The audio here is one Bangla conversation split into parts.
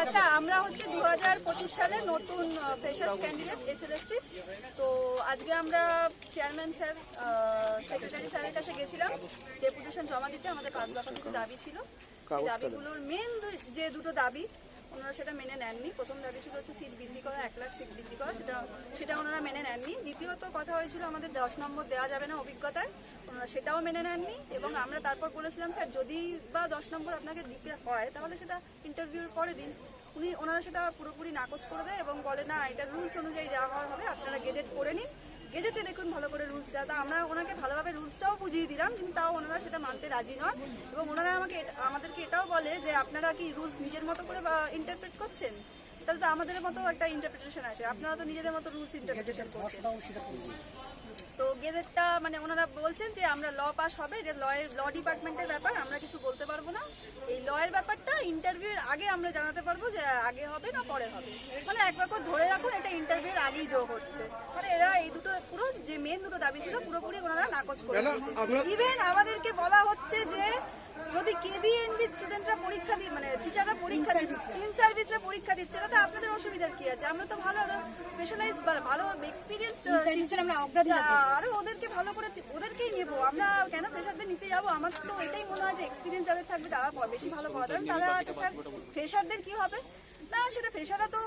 আচ্ছা, আমরা হচ্ছে 2025 সালে নতুন ফ্রেশার্স ক্যান্ডিডেট এসএলএসটি। তো আজকে আমরা চেয়ারম্যান স্যার, সেক্রেটারি স্যারের কাছে গেছিলাম ডেপুটেশন জমা দিতে। আমাদের 5 দফা কিছু দাবি ছিল। দাবিগুলোর মেন যে দুটো দাবি ওনারা সেটা মেনে নেননি। প্রথম দাবি ছিল হচ্ছে সিট বৃদ্ধি করা, 1 লাখ সিট বৃদ্ধি করা, সেটা ওনারা মেনে নেননি। দ্বিতীয়ত কথা হয়েছিল আমাদের 10 নম্বর দেওয়া যাবে না অভিজ্ঞতায়, ওনারা সেটাও মেনে নেননি। এবং আমরা তারপর বলেছিলাম স্যার যদি বা 10 নম্বর আপনাকে দিতে হয় তাহলে সেটা ইন্টারভিউর পরে দিন। ওনারা সেটা পুরোপুরি নাকচ করে দেয় এবং বলে না, এটা রুলস অনুযায়ী যাওয়া হবে, আপনারা গেজেট করে নিন, গেজেটে দেখুন ভালো করে রুলস যা। তা আমরা ওনাকে ভালোভাবে রুলসটাও বুঝিয়ে দিলাম, কিন্তু তাও ওনারা সেটা মানতে রাজি নন। এবং ওনারা আমাদেরকে এটাও বলে যে আপনারা কি রুলস নিজের মতো করে ইন্টারপ্রেট করছেন, তাহলে তো আমাদের মতো একটা ইন্টারপ্রিটেশন আসে, আপনারা তো নিজেদের মতো রুলস ইন্টারপ্রিটেশন করছেন। তো গেজেটটা মানে ওনারা বলছেন যে আমরা ল পাস হবে, যে ল ডিপার্টমেন্টের ব্যাপার, আমরা কিছু বলতে পারবো না। এই লয়ের ব্যাপারটা ইন্টারভিউর আগে আমরা জানাতে পারবো যে আগে হবে না পরে হবে। মানে একরকম ধরে রাখুন এটা ইন্টারভিউর আগেই যোগ হচ্ছে। মানে এরা এই দুটো পুরো যে মেন দুটো দাবি ছিল পুরোপুরি ওনারা নাকচ করে দিয়েছে। ইভেন আমাদেরকে বলা হচ্ছে যে যদি কেবিএনবি স্টুডেন্টরা পরীক্ষা দিয়ে, মানে টিচাররা পরীক্ষা দিচ্ছে, ইন সার্ভিসরা পরীক্ষা দিচ্ছে, তাতে আপনাদের অসুবিধার কি আছে? আমরা তো ভালো স্পেশালাইজ ভালো এক্সপিরিয়েন্সড টিচার, আমরা আরো ওদেরকে ভালো করে ওদেরকেই নেব। আমরা কেন ফ্রেশারদের নিতে যাবো? আমার তো এটাই মনে হয় যে এক্সপিরিয়েন্স যাদের থাকবে তারা বেশি ভালো পড়াতে পারবে। তারা স্যার ফ্রেশারদের কি হবে না, সেটা ফ্রেশাররা তো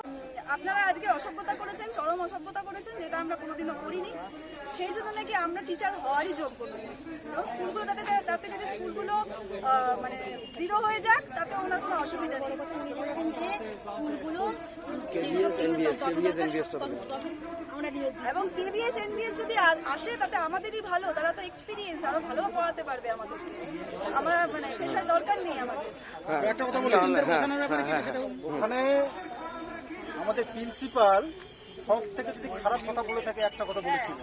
আপনারা আজকে অসভ্যতা করেছেন, চরম অসভ্যতা করেছেন, যেটা আমরা কোনোদিনও করিনি। সেই জন্য নাকি আমরা টিচার হওয়ারই যোগ্য নই। স্কুলগুলো তাতে যদি স্কুলগুলো মানে জিরো হয়ে যাক তাতে ওনার কোনো অসুবিধা নেই। বলছেন যে স্কুলগুলো এবং কেবিএস এনবিএস যদি আসে তাতে আমাদেরই ভালো, তারা তো এক্সপিরিয়েন্স, আরো ভালো পড়াতে পারবে আমাদেরকে। আমরা মানে ফ্রেশার দরকার নেই আমাদের। একটা কথা বলি, ওখানে আমাদের প্রিন্সিপাল সব থেকে যদি খারাপ কথা বলে থাকে একটা কথা বলেছিল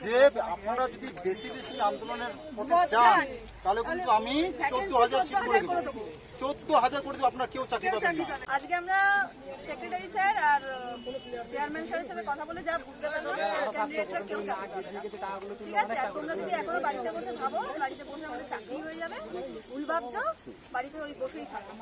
যে আপনারা যদি বেশি বেশি আন্দোলনের পথে যান তাহলে কিন্তু আমি 14,000 সিট করে দেবো, 14,000 করে দেবো, আপনারা কেউ চাকরি পাবেন না। আজকে আমরা সেক্রেটারি স্যার আর চেয়ারম্যান স্যারের সাথে কথা বলে যা বুঝতে পারলাম ক্যান্ডিডেটরা কেউ চাকরি পাবে না। ঠিক আছে, আর তোমরা যদি এখনো বাড়িতে বসে ভাবো বাড়িতে বসে আমাদের চাকরি হয়ে যাবে, ভুল ভাবছো, বাড়িতে ওই বসেই থাকো।